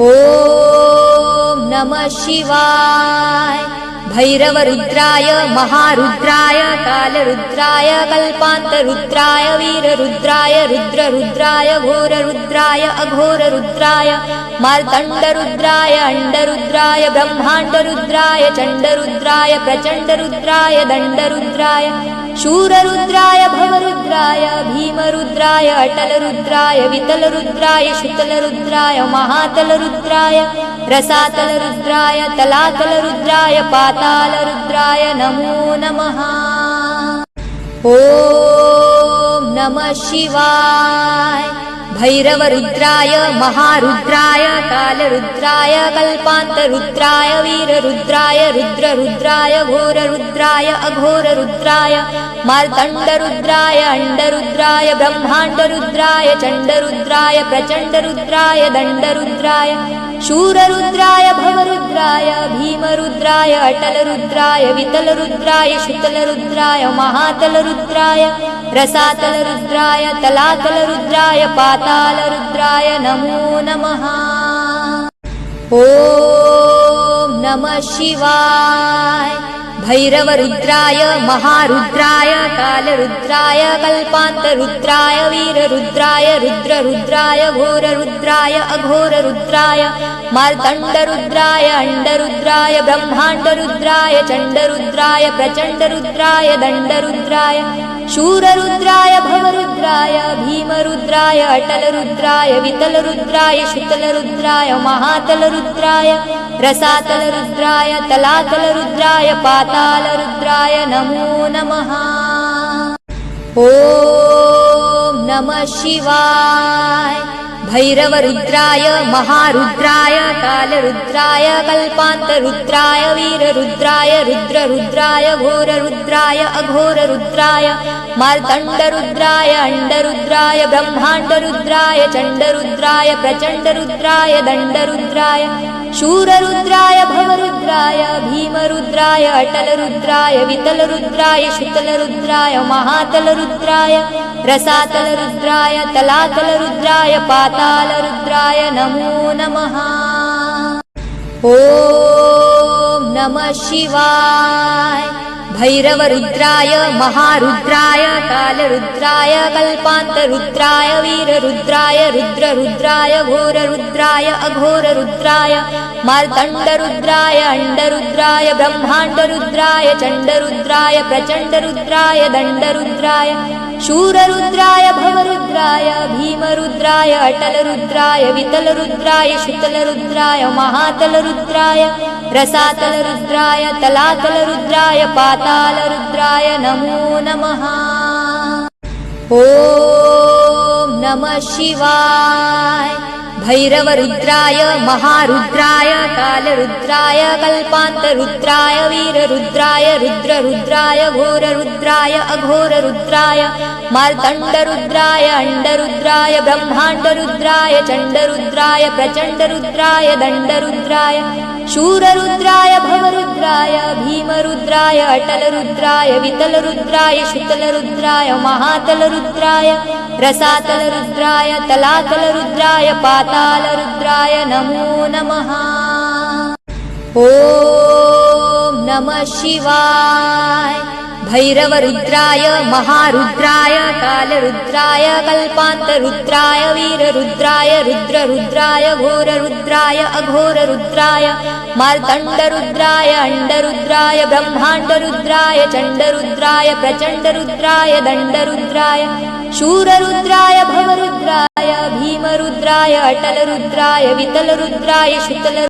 ॐ नमः शिवाय। भैरवरुद्राय महारुद्राय कालरुद्राय कल्पान्तरुद्राय वीररुद्राय रुद्ररुद्राय घोररुद्राय अघोररुद्राय मार्तण्डरुद्राय अण्डरुद्राय ब्रह्माण्डरुद्राय चण्डरुद्राय प्रचण्डरुद्राय दण्डरुद्राय शूररुद्राय भवरुद्राय भीमरुद्राय अटलरुद्राय वितलरुद्राय शुतलरुद्राय महातलरुद्राय रसातलरुद्राय तलातलरुद्राय पातालरुद्राय नमो नमः। ॐ नमः शिवाय। भैरवरुद्राय महारुद्राय कालरुद्राय कल्पान्तरुद्राय वीररुद्राय रुद्ररुद्राय घोररुद्राय अघोररुद्राय मार्तण्डरुद्राय अण्डरुद्राय ब्रह्माण्डरुद्राय चण्डरुद्राय प्रचण्डरुद्राय दण्डरुद्राय शूररुद्राय भवरुद्राय भीमरुद्राय अटलरुद्राय वितलरुद्राय शुतलरुद्राय महातलरुद्राय रसातलरुद्राय तलातलरुद्राय पातालरुद्राय नमो नमः। ॐ नमः शिवाय। भैरवरुद्राय महारुद्राय कालरुद्राय कल्पान्तरुद्राय वीररुद्राय रुद्ररुद्राय घोररुद्राय अघोररुद्राय मार्तण्डरुद्राय अण्डरुद्राय ब्रह्माण्डरुद्राय चण्डरुद्राय प्रचण्डरुद्राय दण्डरुद्राय शूररुद्राय भवरुद्राय भीमरुद्राय अटलरुद्राय वितलरुद्राय शुतलरुद्राय महातलरुद्राय रसातलरुद्राय तलातलरुद्राय पातालरुद्राय नमो नमः। ॐ नमः शिवाय। भैरवरुद्राय महारुद्राय कालरुद्राय कल्पान्तरुद्राय वीररुद्राय रुद्ररुद्राय घोररुद्राय अघोररुद्राय मार्तण्डरुद्राय अण्डरुद्राय ब्रह्माण्डरुद्राय चण्डरुद्राय प्रचण्डरुद्राय दण्डरुद्राय शूररुद्राय भवरुद्राय भीमरुद्राय अटलरुद्राय वितलरुद्राय शुतलरुद्राय महातलरुद्राय रसातलरुद्राय तलातलरुद्राय पातालरुद्राय नमो नमः। ॐ नमः शिवाय। भैरवरुद्राय महारुद्राय कालरुद्राय कल्पान्तरुद्राय वीररुद्राय रुद्ररुद्राय घोररुद्राय अघोररुद्राय मार्तण्डरुद्राय अण्डरुद्राय ब्रह्माण्डरुद्राय चण्डरुद्राय प्रचण्डरुद्राय दण्डरुद्राय शूररुद्राय भवरुद्राय भीमरुद्राय अटलरुद्राय वितलरुद्राय शुतलरुद्राय महातलरुद्राय रसातलरुद्राय तलातलरुद्राय पातालरुद्राय नमो नमः। ॐ नमः शिवाय। भैरवरुद्राय महारुद्राय कालरुद्राय कल्पान्तरुद्राय वीररुद्राय रुद्ररुद्राय घोररुद्राय अघोररुद्राय मार्तण्डरुद्राय अण्डरुद्राय ब्रह्माण्डरुद्राय चण्डरुद्राय प्रचण्डरुद्राय दण्डरुद्राय शूररुद्राय भवरुद्राय भीमरुद्राय अटलरुद्राय वितलरुद्राय शुतलरुद्राय महातलरुद्राय रसातलरुद्राय तलातलरुद्राय पातालरुद्राय नमो नमः। ॐ नमः शिवाय। भैरवरुद्राय महारुद्राय कालरुद्राय कल्पान्तरुद्राय वीररुद्राय रुद्ररुद्राय घोररुद्राय अघोररुद्राय मार्तण्डरुद्राय अण्डरुद्राय ब्रह्माण्डरुद्राय चण्डरुद्राय प्रचण्डरुद्राय दण्डरुद्राय शूररुद्राय भवरुद्राय भीमरुद्राय अटलरुद्राय वितलरुद्राय शुतलरुद्राय